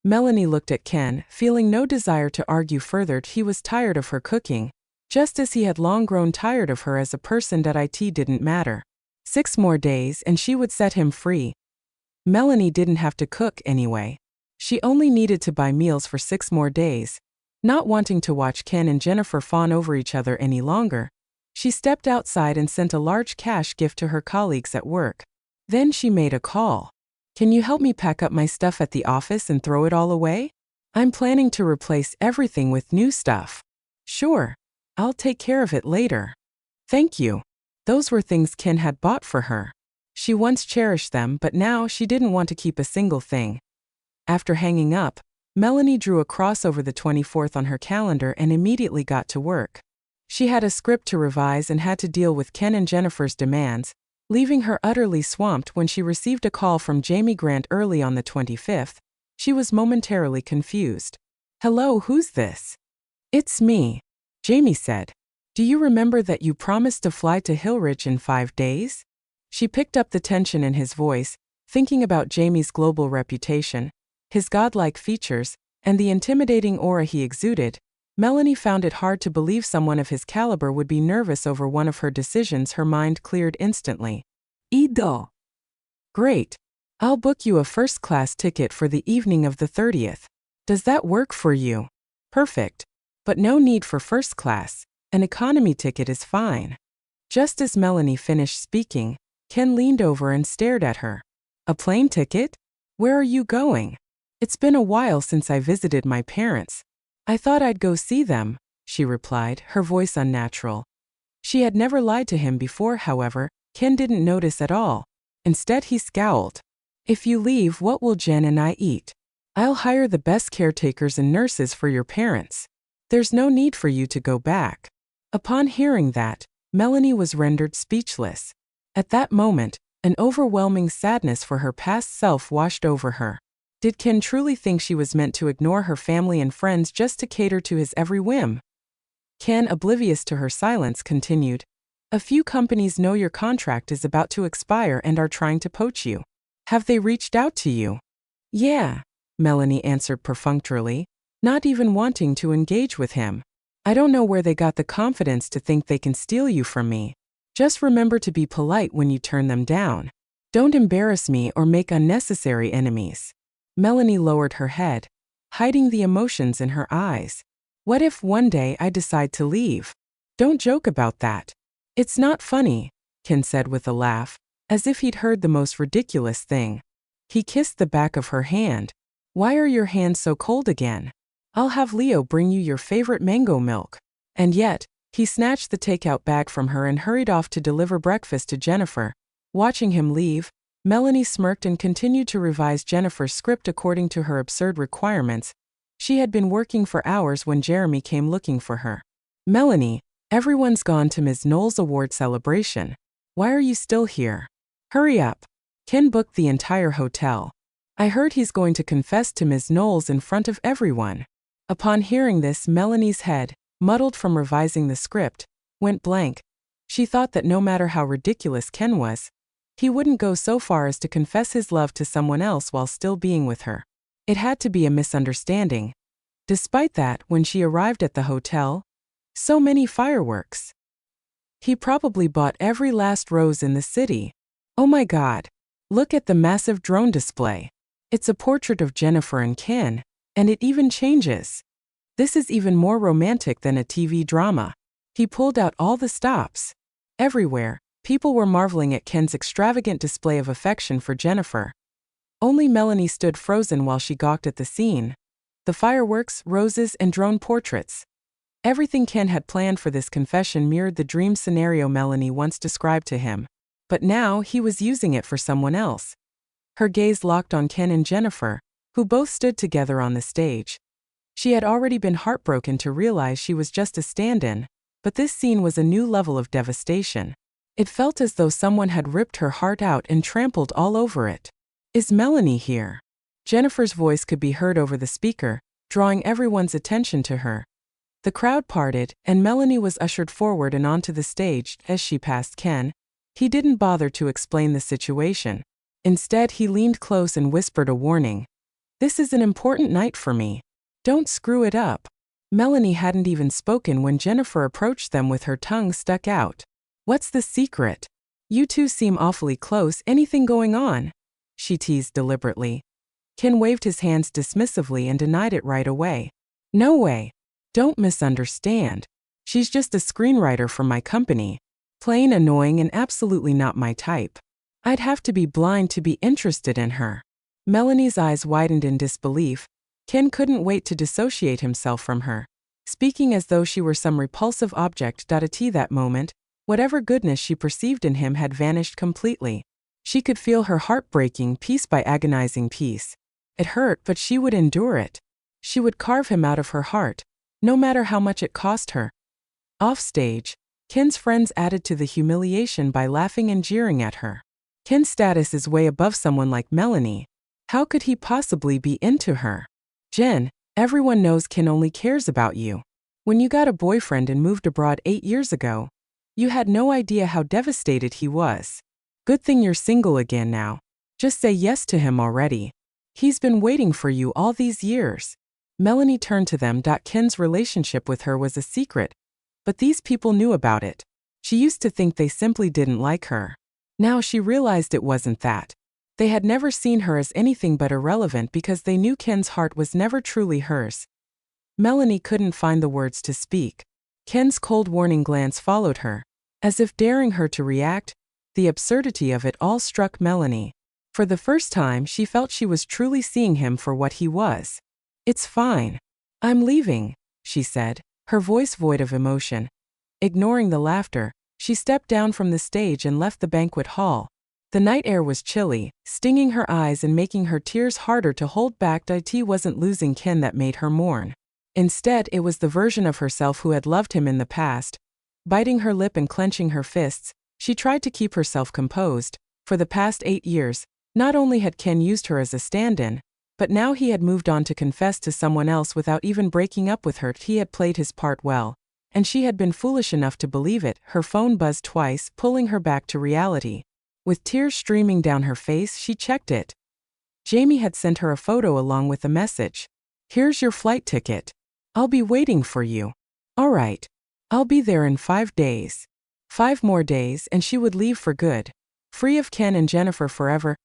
Melanie looked at Ken, feeling no desire to argue further. He was tired of her cooking, just as he had long grown tired of her as a person. It didn't matter. 6 more days and she would set him free. Melanie didn't have to cook anyway. She only needed to buy meals for 6 more days. Not wanting to watch Ken and Jennifer fawn over each other any longer, she stepped outside and sent a large cash gift to her colleagues at work. Then she made a call. "Can you help me pack up my stuff at the office and throw it all away? I'm planning to replace everything with new stuff." "Sure. I'll take care of it later." "Thank you." Those were things Ken had bought for her. She once cherished them, but now she didn't want to keep a single thing. After hanging up, Melanie drew a cross over the 24th on her calendar and immediately got to work. She had a script to revise and had to deal with Ken and Jennifer's demands, leaving her utterly swamped. When she received a call from Jamie Grant early on the 25th, she was momentarily confused. "Hello, who's this?" "It's me," Jamie said. "Do you remember that you promised to fly to Hillridge in 5 days?" She picked up the tension in his voice, thinking about Jamie's global reputation, his godlike features, and the intimidating aura he exuded. Melanie found it hard to believe someone of his caliber would be nervous over one of her decisions. Her mind cleared instantly. "Ido." "Great. I'll book you a first-class ticket for the evening of the 30th. Does that work for you?" "Perfect. But no need for first class. An economy ticket is fine." Just as Melanie finished speaking, Ken leaned over and stared at her. "A plane ticket? Where are you going?" "It's been a while since I visited my parents. I thought I'd go see them," she replied, her voice unnatural. She had never lied to him before. However, Ken didn't notice at all. Instead, he scowled. "If you leave, what will Jen and I eat? I'll hire the best caretakers and nurses for your parents. There's no need for you to go back." Upon hearing that, Melanie was rendered speechless. At that moment, an overwhelming sadness for her past self washed over her. Did Ken truly think she was meant to ignore her family and friends just to cater to his every whim? Ken, oblivious to her silence, continued, "A few companies know your contract is about to expire and are trying to poach you. Have they reached out to you?" "Yeah," Melanie answered perfunctorily, not even wanting to engage with him. "I don't know where they got the confidence to think they can steal you from me. Just remember to be polite when you turn them down. Don't embarrass me or make unnecessary enemies." Melanie lowered her head, hiding the emotions in her eyes. "What if one day I decide to leave?" "Don't joke about that. It's not funny," Ken said with a laugh, as if he'd heard the most ridiculous thing. He kissed the back of her hand. "Why are your hands so cold again? I'll have Leo bring you your favorite mango milk." And yet, he snatched the takeout bag from her and hurried off to deliver breakfast to Jennifer. Watching him leave, Melanie smirked and continued to revise Jennifer's script according to her absurd requirements. She had been working for hours when Jeremy came looking for her. "Melanie, everyone's gone to Ms. Knowles' award celebration. Why are you still here? Hurry up." Ken booked the entire hotel. "I heard he's going to confess to Ms. Knowles in front of everyone." Upon hearing this, Melanie's head, muddled from revising the script, went blank. She thought that no matter how ridiculous Ken was, he wouldn't go so far as to confess his love to someone else while still being with her. It had to be a misunderstanding. Despite that, when she arrived at the hotel, so many fireworks. He probably bought every last rose in the city. Oh my God. Look at the massive drone display. It's a portrait of Jennifer and Ken, and it even changes. This is even more romantic than a TV drama. He pulled out all the stops. Everywhere, people were marveling at Ken's extravagant display of affection for Jennifer. Only Melanie stood frozen while she gawked at the scene. The fireworks, roses, and drone portraits. Everything Ken had planned for this confession mirrored the dream scenario Melanie once described to him. But now he was using it for someone else. Her gaze locked on Ken and Jennifer, who both stood together on the stage. She had already been heartbroken to realize she was just a stand-in, but this scene was a new level of devastation. It felt as though someone had ripped her heart out and trampled all over it. "Is Melanie here?" Jennifer's voice could be heard over the speaker, drawing everyone's attention to her. The crowd parted, and Melanie was ushered forward and onto the stage. As she passed Ken, he didn't bother to explain the situation. Instead, he leaned close and whispered a warning. This is an important night for me. Don't screw it up. Melanie hadn't even spoken when Jennifer approached them with her tongue stuck out. What's the secret? You two seem awfully close. Anything going on? She teased deliberately. Ken waved his hands dismissively and denied it right away. No way. Don't misunderstand. She's just a screenwriter for my company. Plain annoying and absolutely not my type. I'd have to be blind to be interested in her. Melanie's eyes widened in disbelief. Ken couldn't wait to dissociate himself from her. Speaking as though she were some repulsive object. At that moment, whatever goodness she perceived in him had vanished completely. She could feel her heart breaking piece by agonizing piece. It hurt, but she would endure it. She would carve him out of her heart, no matter how much it cost her. Offstage, Ken's friends added to the humiliation by laughing and jeering at her. Ken's status is way above someone like Melanie. How could he possibly be into her? Jen, everyone knows Ken only cares about you. When you got a boyfriend and moved abroad 8 years ago, you had no idea how devastated he was. Good thing you're single again now. Just say yes to him already. He's been waiting for you all these years. Melanie turned to them. Ken's relationship with her was a secret, but these people knew about it. She used to think they simply didn't like her. Now she realized it wasn't that. They had never seen her as anything but irrelevant because they knew Ken's heart was never truly hers. Melanie couldn't find the words to speak. Ken's cold warning glance followed her. As if daring her to react, the absurdity of it all struck Melanie. For the first time, she felt she was truly seeing him for what he was. It's fine. I'm leaving, she said, her voice void of emotion. Ignoring the laughter, she stepped down from the stage and left the banquet hall. The night air was chilly, stinging her eyes and making her tears harder to hold back. It wasn't losing Ken that made her mourn. Instead, it was the version of herself who had loved him in the past. Biting her lip and clenching her fists, she tried to keep herself composed. For the past 8 years, not only had Ken used her as a stand-in, but now he had moved on to confess to someone else without even breaking up with her. He had played his part well, and she had been foolish enough to believe it. Her phone buzzed twice, pulling her back to reality. With tears streaming down her face, she checked it. Jamie had sent her a photo along with a message. Here's your flight ticket. I'll be waiting for you. All right. I'll be there in 5 days. 5 more days and she would leave for good. Free of Ken and Jennifer forever.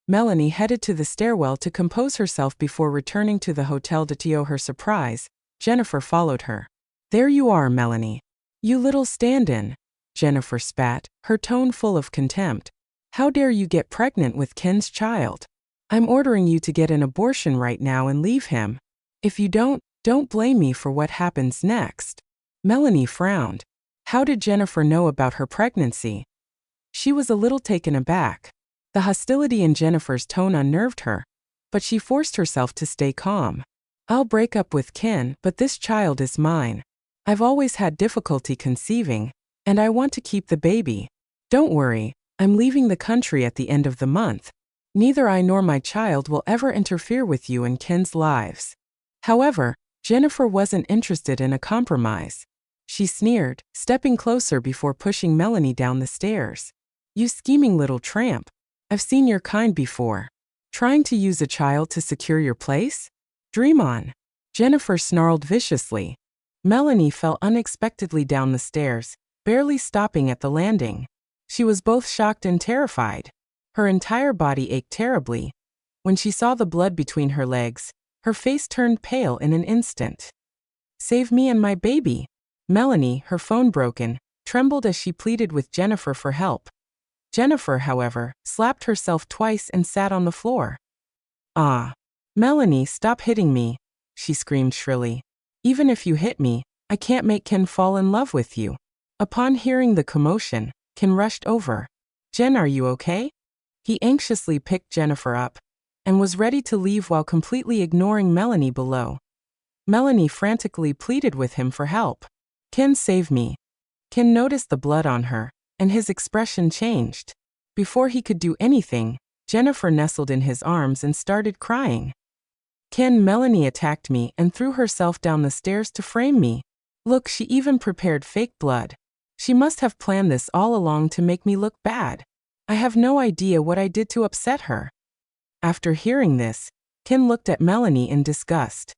Melanie headed to the stairwell to compose herself before returning to the hotel. To her surprise, Jennifer followed her. There you are, Melanie. You little stand-in. Jennifer spat, her tone full of contempt. How dare you get pregnant with Ken's child? I'm ordering you to get an abortion right now and leave him. If you don't blame me for what happens next. Melanie frowned. How did Jennifer know about her pregnancy? She was a little taken aback. The hostility in Jennifer's tone unnerved her, but she forced herself to stay calm. I'll break up with Ken, but this child is mine. I've always had difficulty conceiving, and I want to keep the baby. Don't worry, I'm leaving the country at the end of the month. Neither I nor my child will ever interfere with you and Ken's lives. However, Jennifer wasn't interested in a compromise. She sneered, stepping closer before pushing Melanie down the stairs. You scheming little tramp. I've seen your kind before. Trying to use a child to secure your place? Dream on. Jennifer snarled viciously. Melanie fell unexpectedly down the stairs, barely stopping at the landing. She was both shocked and terrified. Her entire body ached terribly. When she saw the blood between her legs, her face turned pale in an instant. Save me and my baby. Melanie, her phone broken, trembled as she pleaded with Jennifer for help. Jennifer, however, slapped herself twice and sat on the floor. Ah. Melanie, stop hitting me, she screamed shrilly. Even if you hit me, I can't make Ken fall in love with you. Upon hearing the commotion, Ken rushed over. Jen, are you okay? He anxiously picked Jennifer up and was ready to leave while completely ignoring Melanie below. Melanie frantically pleaded with him for help. Ken, save me. Ken noticed the blood on her, and his expression changed. Before he could do anything, Jennifer nestled in his arms and started crying. Ken, Melanie attacked me and threw herself down the stairs to frame me. Look, she even prepared fake blood. She must have planned this all along to make me look bad. I have no idea what I did to upset her. After hearing this, Ken looked at Melanie in disgust.